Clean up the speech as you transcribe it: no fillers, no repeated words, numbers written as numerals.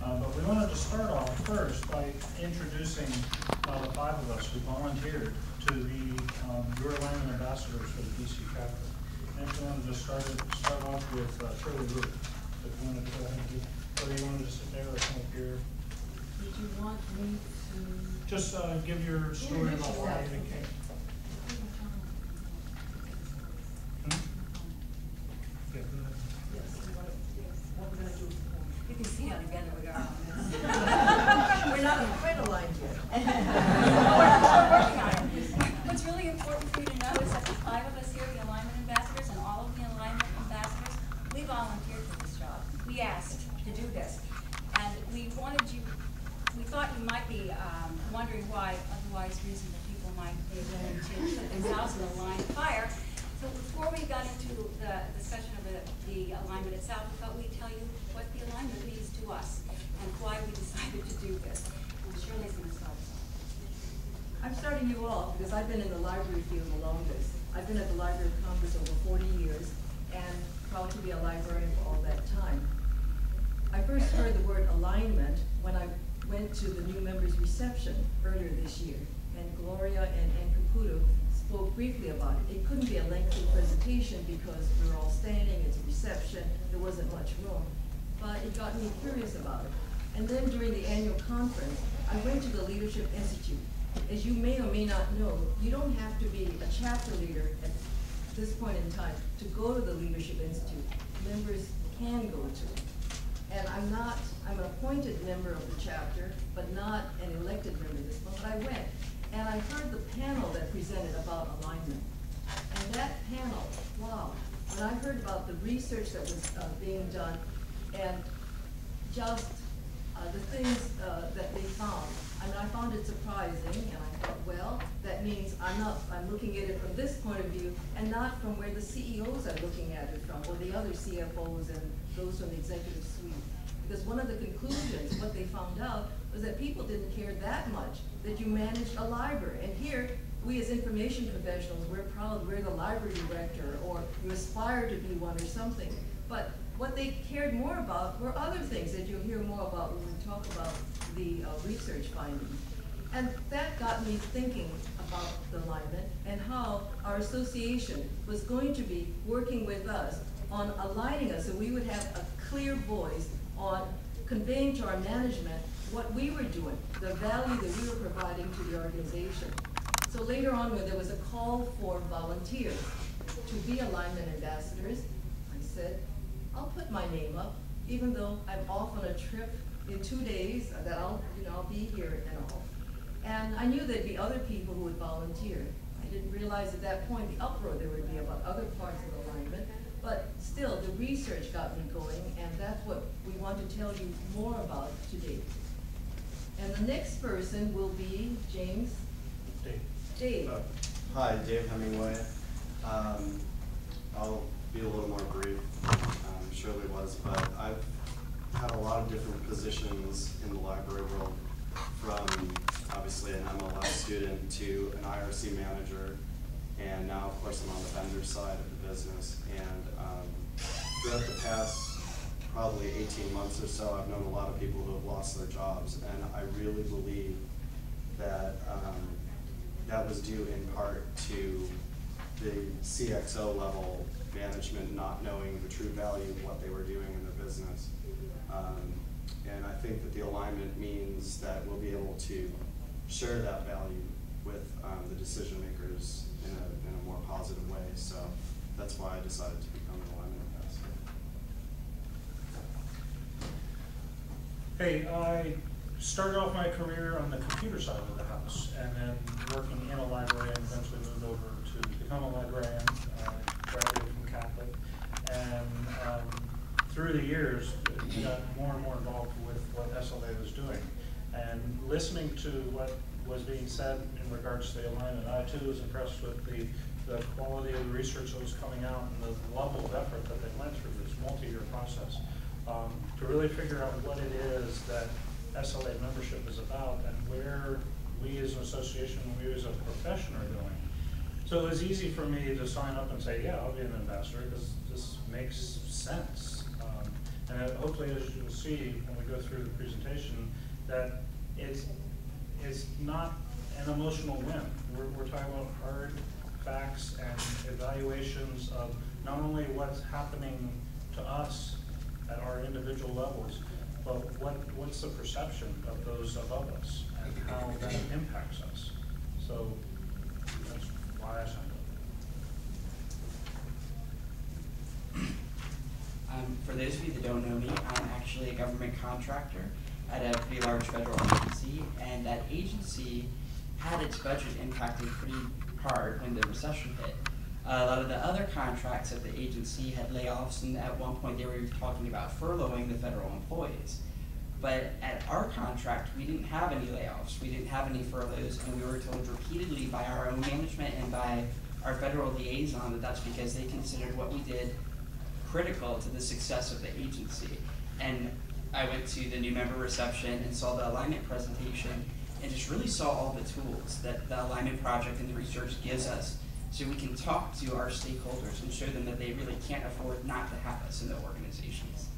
But we wanted to start off first by introducing the five of us who volunteered to be your alignment ambassadors for the DC chapter. And we wanted to start off with Shirley Root. If you wanted to go ahead and do, whether you wanted to sit there or come up here. Did you want me to just give your story about why you came? Yeah, go ahead. Yes, what we're going to do. You can see how together we are on this. We're not quite aligned yet. We're working on it. What's really important for you to know is that the five of us here, the alignment ambassadors, and all of the alignment ambassadors, we volunteered for this job. We asked to do this. And we wanted you, we thought you might be wondering why, otherwise reason that people might be willing to put themselves in the line of fire. So before we got into the discussion of the alignment itself, we thought we'd tell you what the alignment means to us and why we decided to do this. And Shirley's going to start us off. I'm starting you off because I've been in the library field the longest. I've been at the Library of Congress over 40 years and proud to be a librarian for all that time. I first heard the word alignment when I went to the new members reception earlier this year, and Gloria and Ann Caputo spoke briefly about it. It couldn't be a lengthy presentation because we were all standing, it's a reception, there wasn't much room, but it got me curious about it. And then during the annual conference, I went to the Leadership Institute. As you may or may not know, you don't have to be a chapter leader at this point in time to go to the Leadership Institute. Members can go to it. And I'm an appointed member of the chapter, but not an elected member of this one, but I went. And I heard the panel that presented about alignment. And that panel, wow, when I heard about the research that was being done and just the things that they found, I mean, I found it surprising, and I thought, well, that means I'm looking at it from this point of view and not from where the CEOs are looking at it from, or the other CFOs and those from the executive suite. Because one of the conclusions, what they found out, was that people didn't care that much that you managed a library. And here, we as information professionals, we're proud we're the library director, or you aspire to be one or something. But what they cared more about were other things that you'll hear more about when we talk about the research findings. And that got me thinking about the alignment and how our association was going to be working with us on aligning us so we would have a clear voice on conveying to our management what we were doing, the value that we were providing to the organization. So later on, when there was a call for volunteers to be alignment ambassadors, I said, I'll put my name up, even though I'm off on a trip in 2 days that I'll be here and all. And I knew there'd be other people who would volunteer. I didn't realize at that point the uproar there would be about other parts of alignment, but still the research got me going, and that's what we want to tell you more about today. And the next person will be James. Dave. Hi, Dave Hemingway. I'll be a little more brief. Shirley was, but I've had a lot of different positions in the library world, from obviously an MLS student to an IRC manager, and now of course I'm on the vendor side of the business. And throughout the past probably 18 months or so, I've known a lot of people who have lost their jobs, and I really believe that that was due in part to the CXO level management not knowing the true value of what they were doing in their business. And I think that the alignment means that we'll be able to share that value with the decision makers in a more positive way. So that's why I decided to become an alignment ambassador. Hey, I started off my career on the computer side of the house, and then working in a library, and eventually moved over to become a librarian, graduated from Catholic, and through the years, got more and more involved with what SLA was doing. And listening to what was being said in regards to the alignment, I too was impressed with the quality of the research that was coming out and the level of effort that they went through this multi-year process to really figure out what it is that SLA membership is about and where we as an association and we as a profession are going. So it was easy for me to sign up and say, yeah, I'll be an ambassador because this makes sense. And hopefully, as you'll see when we go through the presentation, that it's not an emotional win. We're talking about hard facts and evaluations of not only what's happening to us at our individual levels, but what's the perception of those above us and how that impacts us. So that's why I signed up. For those of you that don't know me, I'm actually a government contractor at a pretty large federal agency, and that agency had its budget impacted pretty hard when the recession hit. A lot of the other contracts at the agency had layoffs, and at one point they were talking about furloughing the federal employees. But at our contract, we didn't have any layoffs, we didn't have any furloughs, and we were told repeatedly by our own management and by our federal liaison that that's because they considered what we did critical to the success of the agency. And I went to the new member reception and saw the alignment presentation and just really saw all the tools that the alignment project and the research gives us so we can talk to our stakeholders and show them that they really can't afford not to have us in their organizations.